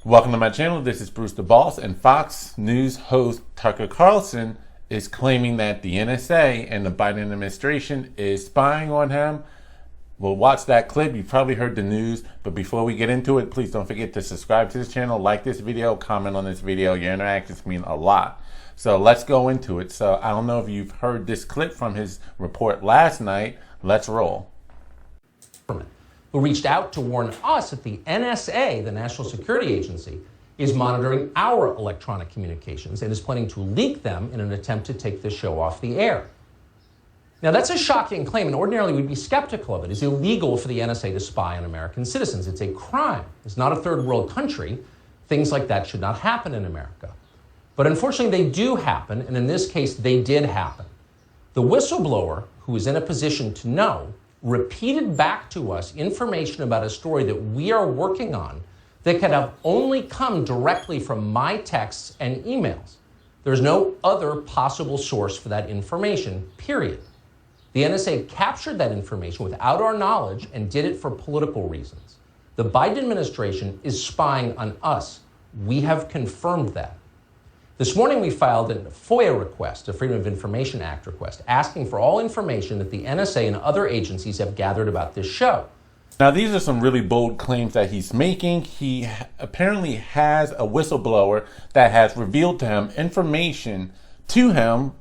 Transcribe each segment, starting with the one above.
Welcome to my channel. This is Bruce the Boss, and Fox News host Tucker Carlson is claiming that the NSA and the Biden administration is spying on him. We'll watch that clip. You've probably heard the news, but before we get into it, please don't forget to subscribe to this channel, like this video, comment on this video. Your interactions mean a lot. So let's go into it. So I don't know if you've heard this clip from his report last night. Let's roll. Who reached out to warn us that the NSA, the National Security Agency, is monitoring our electronic communications and is planning to leak them in an attempt to take the show off the air. Now, that's a shocking claim, and ordinarily we'd be skeptical of it. It's illegal for the NSA to spy on American citizens. It's a crime. It's not a third world country. Things like that should not happen in America. But unfortunately, they do happen, and in this case, they did happen. The whistleblower, who is in a position to know, repeated back to us information about a story that we are working on that could have only come directly from my texts and emails. There's no other possible source for that information, period. The NSA captured that information without our knowledge and did it for political reasons. The Biden administration is spying on us. We have confirmed that. This morning, we filed a FOIA request, a Freedom of Information Act request, asking for all information that the NSA and other agencies have gathered about this show. Now, these are some really bold claims that he's making. He apparently has a whistleblower that has revealed to him information to him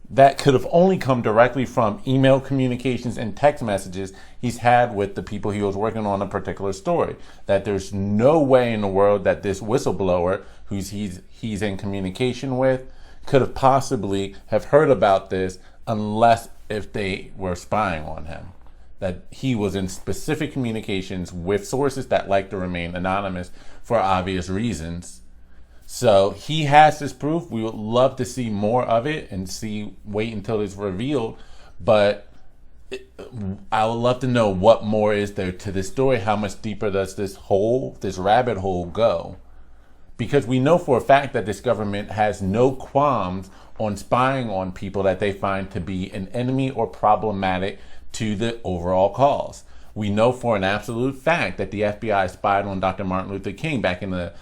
that could have only come directly from email communications and text messages he's had with the people he was working on a particular story. That there's no way in the world that this whistleblower, who he's in communication with, could have possibly have heard about this unless if they were spying on him. That he was in specific communications with sources that like to remain anonymous for obvious reasons. So he has this proof. We would love to see more of it and wait until it's revealed. But I would love to know what more is there to this story. How much deeper does this rabbit hole go? Because we know for a fact that this government has no qualms on spying on people that they find to be an enemy or problematic to the overall cause. We know for an absolute fact that the FBI spied on Dr. Martin Luther King back in the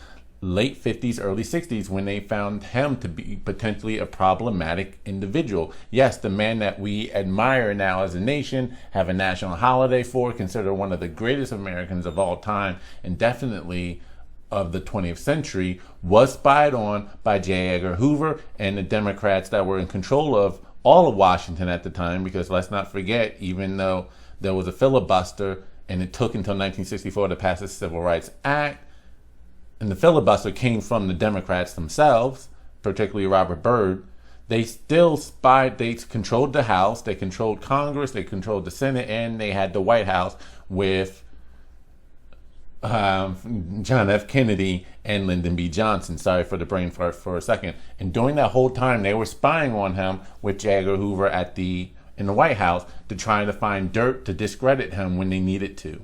late 50s, early 60s, when they found him to be potentially a problematic individual. Yes, the man that we admire now as a nation, have a national holiday for, considered one of the greatest Americans of all time, and definitely of the 20th century, was spied on by J. Edgar Hoover and the Democrats that were in control of all of Washington at the time. Because let's not forget, even though there was a filibuster and it took until 1964 to pass the Civil Rights Act, and the filibuster came from the Democrats themselves, particularly Robert Byrd, they still spied. They controlled the House, they controlled Congress, they controlled the Senate, and they had the White House with John F. Kennedy and Lyndon B. Johnson. Sorry for the brain fart for a second. And during that whole time, they were spying on him with J. Edgar Hoover in the White House to try to find dirt to discredit him when they needed to.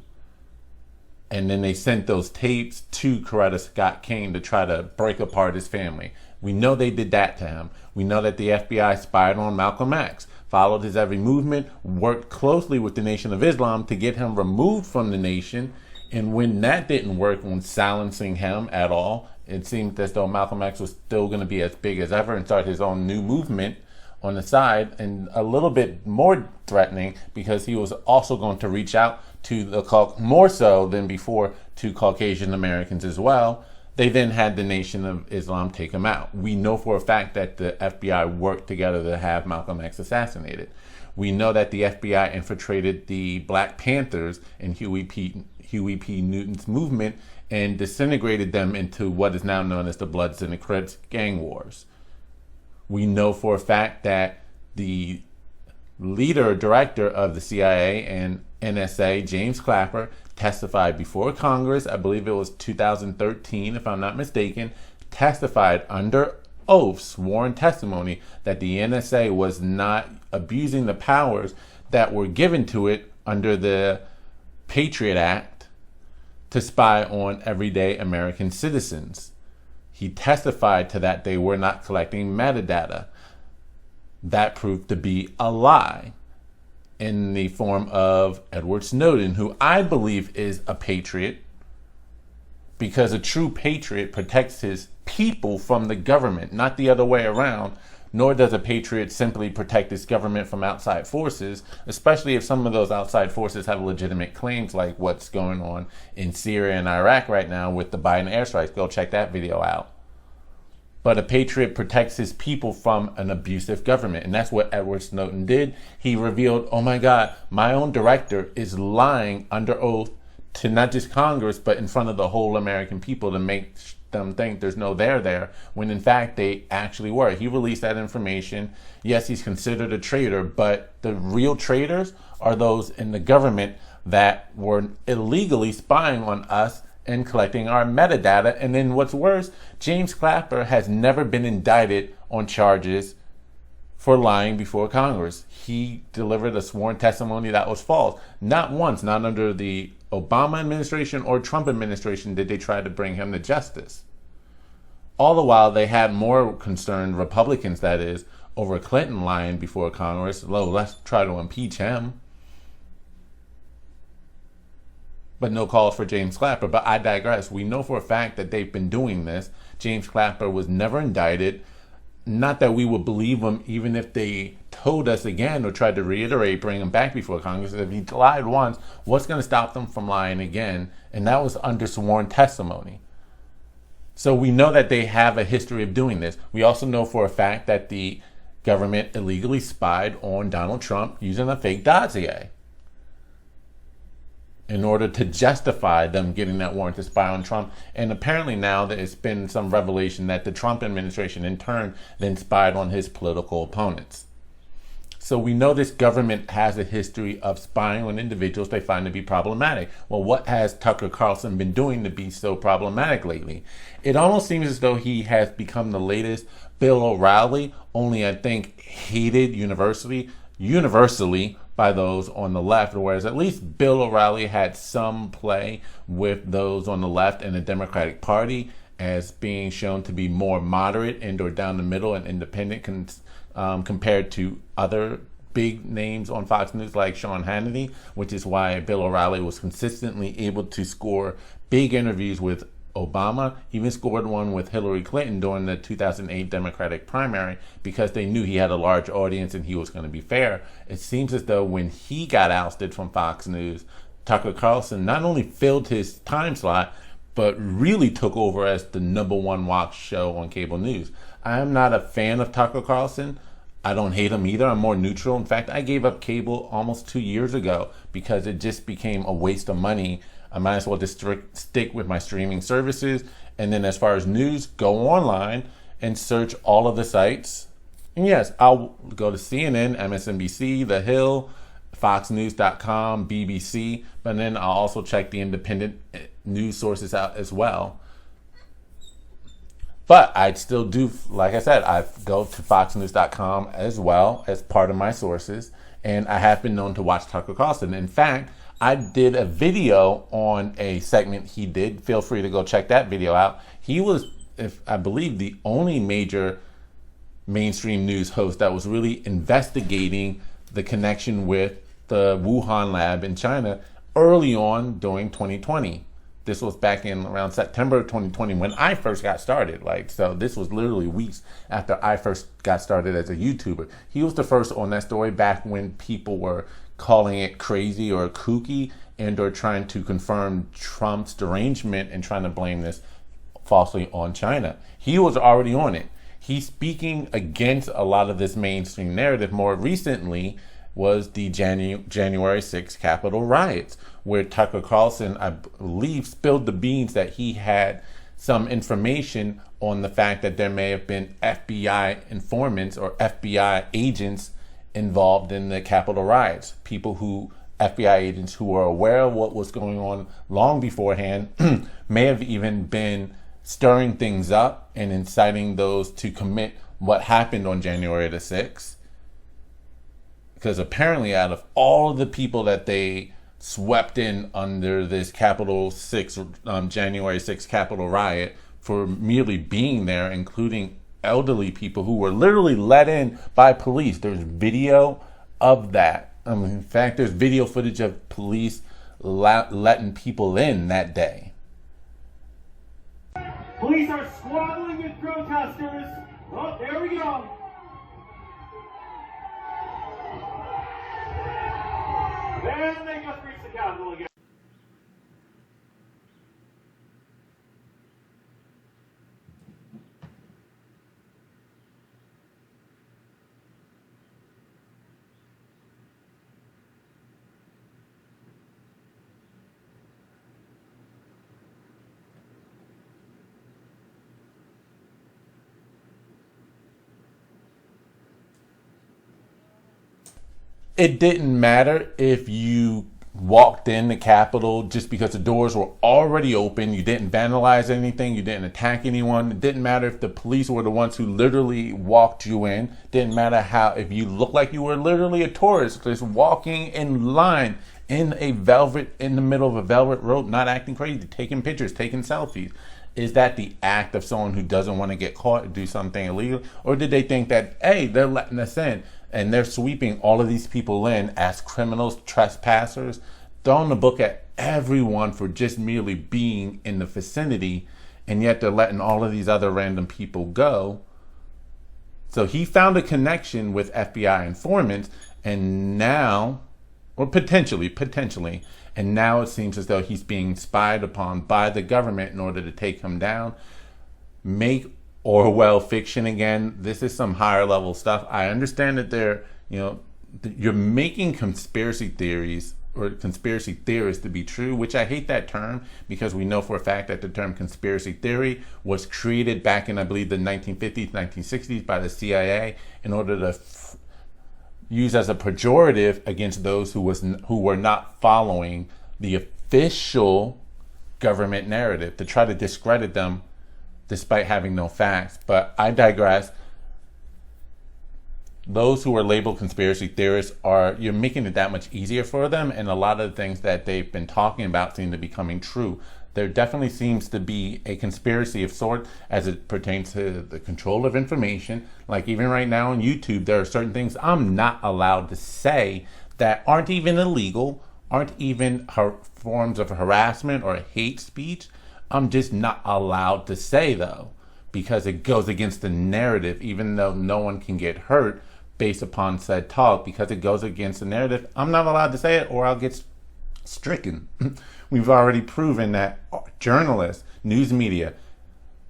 And then they sent those tapes to Coretta Scott King to try to break apart his family. We know they did that to him. We know that the FBI spied on Malcolm X, followed his every movement, worked closely with the Nation of Islam to get him removed from the nation. And when that didn't work on silencing him at all, it seemed as though Malcolm X was still going to be as big as ever and start his own new movement on the side, and a little bit more threatening because he was also going to reach out to more so than before to Caucasian Americans as well. They then had the Nation of Islam take him out. We know for a fact that the FBI worked together to have Malcolm X assassinated. We know that the FBI infiltrated the Black Panthers and Huey P. Newton's movement and disintegrated them into what is now known as the Bloods and the Crips gang wars. We know for a fact that the director of the CIA and NSA, James Clapper, testified before Congress. I believe it was 2013, if I'm not mistaken, testified under oath, sworn testimony, that the NSA was not abusing the powers that were given to it under the Patriot Act to spy on everyday American citizens. He testified to that they were not collecting metadata. That proved to be a lie in the form of Edward Snowden, who I believe is a patriot, because a true patriot protects his people from the government, not the other way around. Nor does a patriot simply protect his government from outside forces, especially if some of those outside forces have legitimate claims, like what's going on in Syria and Iraq right now with the Biden airstrikes. Go check that video out. But a patriot protects his people from an abusive government. And that's what Edward Snowden did. He revealed, oh my God, my own director is lying under oath to not just Congress, but in front of the whole American people to make them think there's no there, when in fact they actually were. He released that information. Yes, he's considered a traitor, but the real traitors are those in the government that were illegally spying on us and collecting our metadata. And then what's worse, James Clapper has never been indicted on charges for lying before Congress. He delivered a sworn testimony that was false. Not once, not under the Obama administration or Trump administration did they try to bring him to justice. All the while, they had more concerned, Republicans that is, over Clinton lying before Congress. Let's try to impeach him. But no calls for James Clapper. But I digress. We know for a fact that they've been doing this. James Clapper was never indicted. Not that we would believe him even if they told us again or tried to reiterate, bring him back before Congress. If he lied once, what's going to stop them from lying again? And that was under sworn testimony. So we know that they have a history of doing this. We also know for a fact that the government illegally spied on Donald Trump using a fake dossier in order to justify them getting that warrant to spy on Trump. And apparently now there's been some revelation that the Trump administration in turn then spied on his political opponents. So we know this government has a history of spying on individuals they find to be problematic. Well, what has Tucker Carlson been doing to be so problematic lately? It almost seems as though he has become the latest Bill O'Reilly, only I think hated universally by those on the left, whereas at least Bill O'Reilly had some play with those on the left and the Democratic Party as being shown to be more moderate and or down the middle and independent compared to other big names on Fox News like Sean Hannity, which is why Bill O'Reilly was consistently able to score big interviews with Obama, even scored one with Hillary Clinton during the 2008 Democratic primary because they knew he had a large audience and he was going to be fair. It seems as though when he got ousted from Fox News, Tucker Carlson not only filled his time slot, but really took over as the #1 watch show on cable news. I am not a fan of Tucker Carlson. I don't hate him either. I'm more neutral. In fact, I gave up cable almost 2 years ago because it just became a waste of money. I might as well just stick with my streaming services. And then as far as news, go online and search all of the sites. And yes, I'll go to CNN, MSNBC, The Hill, FoxNews.com, BBC. But then I'll also check the independent news sources out as well. But I still do, like I said, I go to FoxNews.com as well as part of my sources. And I have been known to watch Tucker Carlson. In fact, I did a video on a segment he did. Feel free to go check that video out. He was, I believe, the only major mainstream news host that was really investigating the connection with the Wuhan lab in China early on during 2020. This was back in around September of 2020 when I first got started. So this was literally weeks after I first got started as a YouTuber. He was the first on that story back when people were calling it crazy or kooky and or trying to confirm Trump's derangement and trying to blame this falsely on China. He was already on it. He's speaking against a lot of this mainstream narrative. More recently was the January 6th Capitol riots, where Tucker Carlson, I believe, spilled the beans that he had some information on the fact that there may have been FBI informants or FBI agents involved in the Capitol riots. FBI agents who were aware of what was going on long beforehand may have even been stirring things up and inciting those to commit what happened on January the 6th. Because apparently out of all of the people that they swept in under this January 6th Capitol riot for merely being there, including elderly people who were literally let in by police. There's video of that. In fact, there's video footage of police letting people in that day. Police are squabbling with protesters. Oh, there we go. And they just reached the Capitol again. It didn't matter if you walked in the Capitol just because the doors were already open. You didn't vandalize anything. You didn't attack anyone. It didn't matter if the police were the ones who literally walked you in. It didn't matter if you looked like you were literally a tourist just walking in line in the middle of a velvet rope, not acting crazy, taking pictures, taking selfies. Is that the act of someone who doesn't want to get caught and do something illegal? Or did they think that, hey, they're letting us in and they're sweeping all of these people in as criminals, trespassers, throwing the book at everyone for just merely being in the vicinity, and yet they're letting all of these other random people go? So he found a connection with FBI informants, and now, or potentially, and now it seems as though he's being spied upon by the government in order to take him down. Make Orwell fiction again. This is some higher level stuff. I understand that you're making conspiracy theories or conspiracy theorists to be true, which I hate that term because we know for a fact that the term conspiracy theory was created back in, I believe, the 1950s, 1960s by the CIA in order to use as a pejorative against those who were not following the official government narrative, to try to discredit them despite having no facts. But I digress. Those who are labeled conspiracy theorists you're making it that much easier for them, and a lot of the things that they've been talking about seem to be coming true. There definitely seems to be a conspiracy of sorts as it pertains to the control of information. Like even right now on YouTube, there are certain things I'm not allowed to say that aren't even illegal, aren't even forms of harassment or hate speech. I'm just not allowed to say though, because it goes against the narrative, even though no one can get hurt based upon said talk, because it goes against the narrative. I'm not allowed to say it or I'll get stricken. We've already proven that journalists, news media,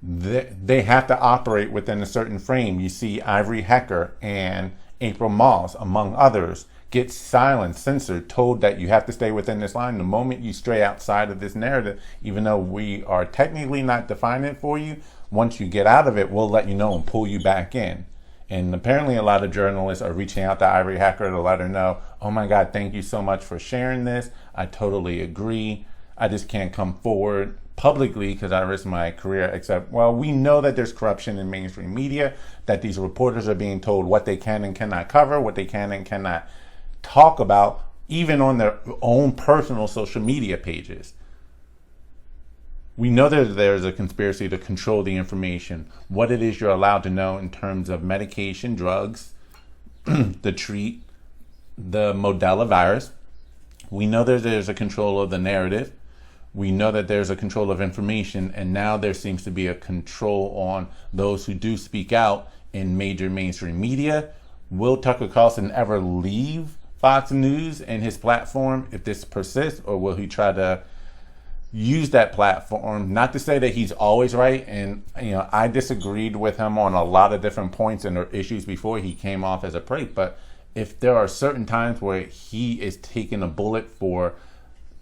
they have to operate within a certain frame. You see Ivory Hecker and April Moss, among others, get silenced, censored, told that you have to stay within this line. The moment you stray outside of this narrative, even though we are technically not defining it for you, once you get out of it, we'll let you know and pull you back in. And apparently a lot of journalists are reaching out to Ivory Hecker to let her know, oh my God, thank you so much for sharing this. I totally agree. I just can't come forward publicly because I risk my career, except, well, we know that there's corruption in mainstream media, that these reporters are being told what they can and cannot cover, what they can and cannot talk about, even on their own personal social media pages. We know that there's a conspiracy to control the information, what it is you're allowed to know in terms of medication, drugs, to treat the Modella virus. We know that there's a control of the narrative. We know that there's a control of information, and now there seems to be a control on those who do speak out in major mainstream media. Will Tucker Carlson ever leave Fox News and his platform if this persists, or will he try to use that platform? Not to say that he's always right, and I disagreed with him on a lot of different points and issues before he came off as a prick, but if there are certain times where he is taking a bullet for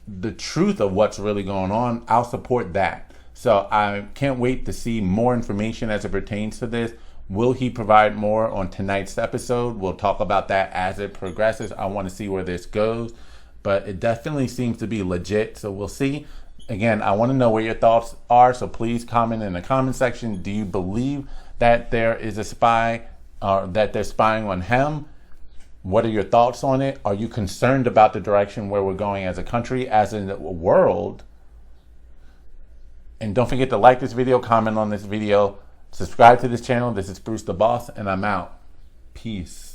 the truth of what's really going on, I'll support that. So I can't wait to see more information as it pertains to this. Will he provide more on tonight's episode? We'll talk about that as it progresses. I want to see where this goes, but it definitely seems to be legit, so we'll see. Again, I want to know what your thoughts are, so please comment in the comment section. Do you believe that there is a spy, or that they're spying on him? What are your thoughts on it? Are you concerned about the direction where we're going as a country, as in the world? And don't forget to like this video, comment on this video, subscribe to this channel. This is Bruce the Boss, and I'm out. Peace.